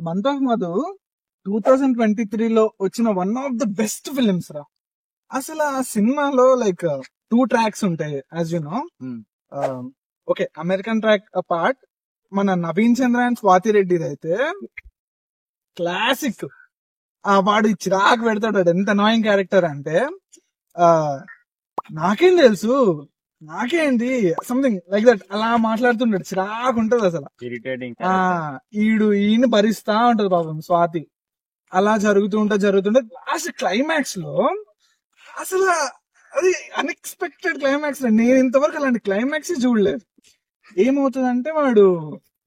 Month of Madhu 2023లో వచ్చిన one of the best films రా. అసలు ఆ సినిమాలో లైక్ 2 ట్రాక్స్ ఉంటాయి as you know. Okay, American track part మన నవీన్ చంద్ర అండ్ స్వాతి రెడ్డిది అయితే క్లాసిక్. వాడు చిరాకు పెడతాడు, వాడు ఎంత అనాయింగ్ క్యారెక్టర్ అంటే నాకేం తెలుసు, నాకేంటి, సంథింగ్ లైక్ దట్ అలా మాట్లాడుతుంటాడు. చిరాకు ఉంటది అసలు. ఈయన భరిస్తా ఉంటది పాపం స్వాతి. అలా జరుగుతుంటే లాస్ట్ క్లైమాక్స్ లో అసలు అది అన్ఎక్స్పెక్టెడ్ క్లైమాక్స్. నేను ఇంతవరకు అలాంటి క్లైమాక్స్ చూడలేదు. ఏమవుతుందంటే వాడు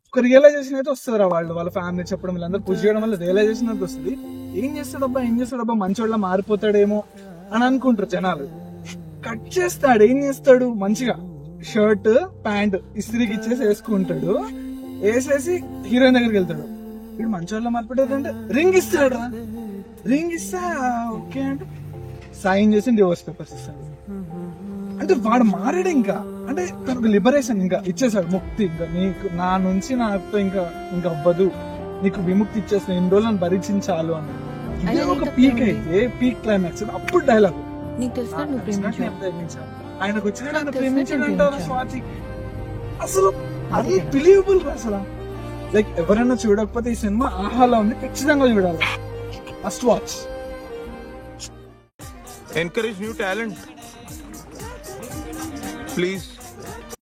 ఒక రియలైజేషన్ అయితే వస్తుంది వాళ్ళ ఫ్యామిలీ చెప్పడం, వీళ్ళందరూ పుష్ చేయడం వల్ల రియలైజేషన్ అయితే వస్తుంది. ఏం చేస్తాడబ్బా మంచోళ్ళ మారిపోతాడేమో అని అనుకుంటారు జనాలు. కట్ చేస్తాడు, ఏం చేస్తాడు, మంచిగా షర్ట్ ప్యాంట్ ఇస్త్రీకి ఇచ్చేసి వేసుకుంటాడు. వేసేసి హీరోయిన్ దగ్గరికి వెళ్తాడు. వీడు మంచోళ్ళ మారిపోతాడు అంటే రింగ్ ఇస్తాడు. రింగ్ ఇస్తా ఓకే అంటే సైన్ చేసి డివోర్స్ పేపర్స్ ఇస్తాడు. అంటే వాడు మారాడు. ఇంకా అంటే తనకు లిబరేషన్ ఇంకా ఇచ్చేసాడు, ముక్తి. ఇంకా నీకు నా నుంచి నాతో ఇంకా అవ్వదు, నీకు విముక్తి ఇచ్చేస్తాను, ఎన్ని రోజులను భరించాలు అని. ఇదే ఒక పీక్ అయితే పీక్ క్లైమాక్స్. అప్పుడు డైలాగ్ ఆయనకు వచ్చినాడు, ఆయన ప్రేమించాడు అంటారు స్వాతి. అసలు అన్బిలీవబుల్ అసలు. లైక్ ఎవరైనా చూడకపోతే ఈ సినిమా ఆహాలో ఉంది, ఖచ్చితంగా చూడాలి. Must watch. Encourage new talent. Please